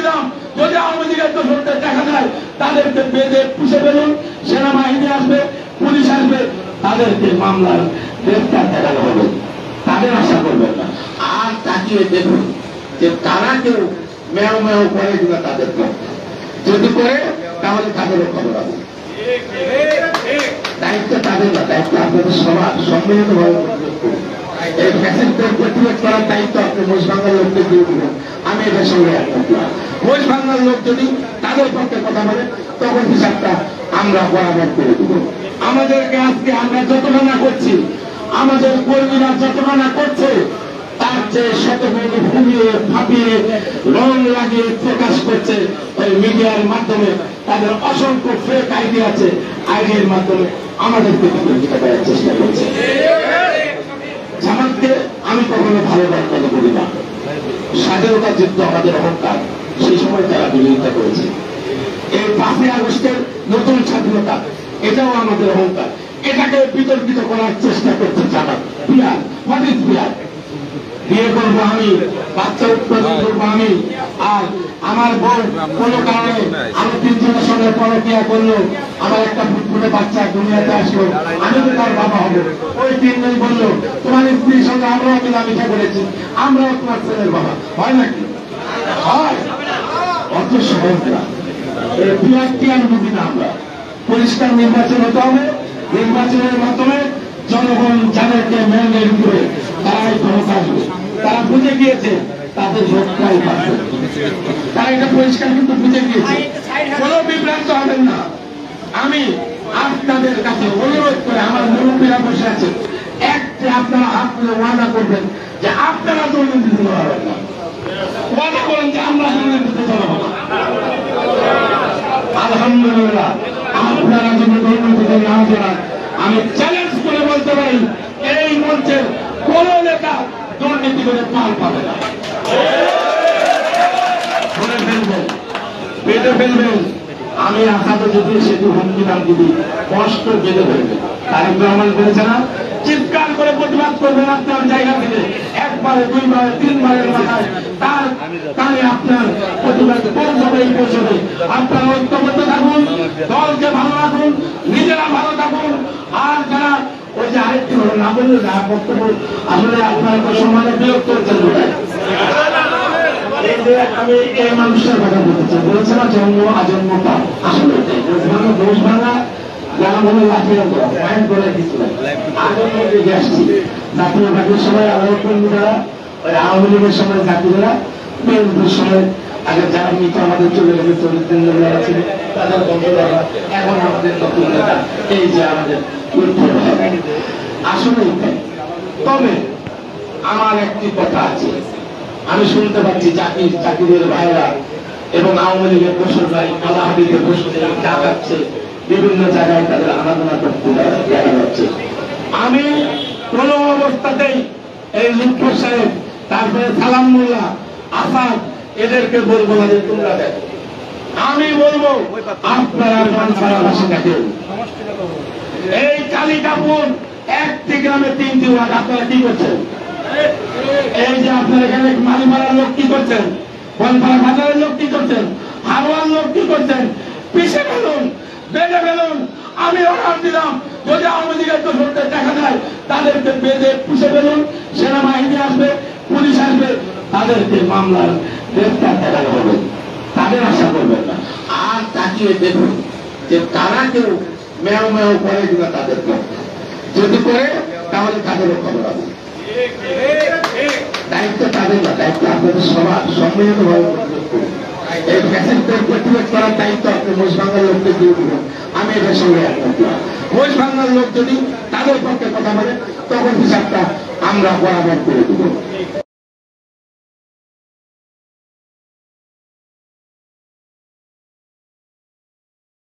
দিলাম, যদি আওয়ামী লীগের দোষরদের দেখা যায় তাদেরকে বেঁধে পুষে ফেলুন, সেনাবাহিনী আসবে, পুলিশ আসবে, তাদেরকে মামলার গ্রেফতার দেখানো হবে, তাদের আশা করবেন না। আর তাকিয়ে দেখুন যে তারা কেউ মেয় মেয় করে কিনা তাদের পক্ষে, যদি করে তাহলে তাদেরও খবর আছে। দায়িত্ব তাদের না, দায়িত্ব আপনাদের সবার সম্মিলিত ভাবে এই ফ্যাসিলিটির প্রতিরোধ করার দায়িত্ব আপনি মোষ বাংলার লোককে দিয়ে দিবেন। আমি এটার সঙ্গে একমত না। মোষ বাংলার লোক যদি তাদের পক্ষে কথা বলে তখন হিসাবটা আমরা বরাবর করে দিব। আমাদেরকে আজকে আমরা যতটা না করছি, আমাদের কর্মীরা যতটা না করছে, তার চেয়ে শতগুণ ফুমিয়ে ফাঁপিয়ে রং লাগিয়ে প্রকাশ করছে ওই মিডিয়ার মাধ্যমে। তাদের অসংখ্য ফেক আইডি আছে, আইডির মাধ্যমে আমাদেরকে বিতর্কিত করার চেষ্টা করছে। জামাতকে আমি কখনো ভালো কথা বলি না। স্বাধীনতা যুদ্ধ আমাদের অহংকার, সেই সময় তারা বিরোধিতা করেছে। এই 5ই আগস্টের নতুন স্বাধীনতা, এটাও আমাদের অহংকার। এটাকে বিতর্কিত করার চেষ্টা করছে জামাত। বিয়ার, হোয়াট ইজ বিয়ার? বিয়ে করবো আমি, বাচ্চা উৎপাদন করবো আমি, আর আমার বউ কোনো কারণে আমি 3 জনের সঙ্গে পরকিয়া করলো, আমার একটা ফুটফুটে বাচ্চা দুনিয়াতে আসলো, আমি তো তার বাবা হবো। ওই 3 জন বললো তোমার স্ত্রীর সঙ্গে আমরাও মিলামিশা করেছি, আমরাও তোমার ছেলের বাবা। হয় নাকি? হয়। অত সহজ না। বিয়ার টিয়ার বুঝি না আমরা। পরিষ্কার নির্বাচন হতে হবে, নির্বাচনের মাধ্যমে জনগণ যাদেরকে মেয়রের উপরে তারাই ক্ষমতা আসবে। তারা বুঝে গিয়েছে তাদের ভোটটাই পাবে, তারা এটা পরিষ্কার কিন্তু বুঝে গিয়েছে। কোনো বিভ্রান্ত হবেন না। আমি আপনাদের কাছে অনুরোধ করে, আমার মুরব্বীরা বসে আছে, একটা আপনারা হাত তুলে ওয়াদা করবেন যে আপনারা দুর্নীতিতে জড়াবেন না। ওয়াদা করেন যে আমরা দুর্নীতিতে জড়াবো না। আলহামদুলিল্লাহ, আপনারা যদি দুর্নীতিতে না জড়ান, আমি চ্যালেঞ্জ করে বলতে পারি এই মঞ্চের কোন নেতা দুর্নীতি করে পাল পাবে না। ধরে ফেলবেন, বেঁধে ফেলবেন। আমি আসাতে যদি সেতু হুমকি দাম দিবি, কষ্ট বেঁধে ফেলবেন। তারেক রহমান বলেছে না, চিৎকার করে প্রতিবাদ করবেন আপনার জায়গা থেকে, 1 বার 2 বার 3 বারের মাথায় তার কানে আপনার প্রতিবাদ পৌঁছবেই পৌঁছবে। আপনারা ঐক্যবদ্ধ থাকুন, দলকে ভালো রাখুন, নিজেরা ভালো থাকুন। আর যারা ওই যে আরেকটি হলো না বললে না বক্তব্য, আসলে আপনারা তো সমাজে বিরক্ত হচ্ছেন। আমি এই মানুষের কথা বলতে চাই, বলেছে না জন্ম আজন্ম পাপ। আসলে দোষ ভাঙা যারা বলে লাঠিয়া করা পয়েন্ট করে কিছু আজন্ম দিকে আসছি। জাতীয় পার্টির সময় আলোক কর্মীরা, ওই আওয়ামী লীগের সময় জাতিরা, বিএনপির সময় আগে যারা মৃত আমাদের চলে গেছে, 40 দিন যারা ছিল তাদের বন্ধ করা, এখন আমাদের নতুন নেতা এই যে আমাদের আসলেই তাই। তবে আমার একটি কথা আছে, আমি শুনতে পাচ্ছি জাতিদের ভাইরা এবং আওয়ামী লীগের বসর ভাই কালাহাটিতে বসে ডাকাচ্ছে, বিভিন্ন জায়গায় তাদের আরাধনা করতে দেখা যাচ্ছে। আমি কোন অবস্থাতেই এই লুৎফর সাহেব, তারপরে সালাম মোল্লা, আসাদ, এদেরকে বলবো না যে তোমরা দেখো। আমি বলবো আপনারা মানসারাবাসী দেখেন। এই কালিকাপুর 1টি গ্রামে 3টি ওয়ার্ড, আপনারা কি করছেন? এই যে আপনারা এখানে মালিপাড়ার লোক কি করছেন, বনপাড়া বাজারের লোক কি করছেন, হারোয়ার লোক কি করছেন? পিছে ফেলুন, বেঁধে ফেলুন। আমি অর্ডার দিলাম, যদি আওয়ামী লীগের দোষরদের দেখা যায় তাদেরকে বেঁধে পুষে ফেলুন, সেনাবাহিনী আসবে, পুলিশ আসবে, তাদেরকে মামলার গ্রেফতার দেখানো হবে, তাদের আশা করবেন না। আর তাকিয়ে দেখুন যে তারা কেউ মেয় মেয় করে কিনা তাদের পক্ষে, যদি করে তাহলে তাদেরও খবর আছে। দায়িত্ব তাদের না, দায়িত্ব আপনাদের সবার সম্মিলিত ভাবে এই ফ্যাসিলিটির প্রতিরোধ করার দায়িত্ব আপনি মোষ বাংলার লোককে দিয়ে দিবেন। আমি এটার সঙ্গে একমত না। মোষ বাংলার লোক যদি তাদের পক্ষে কথা বলে তখন হিসাবটা আমরা বরাবর করে দিব।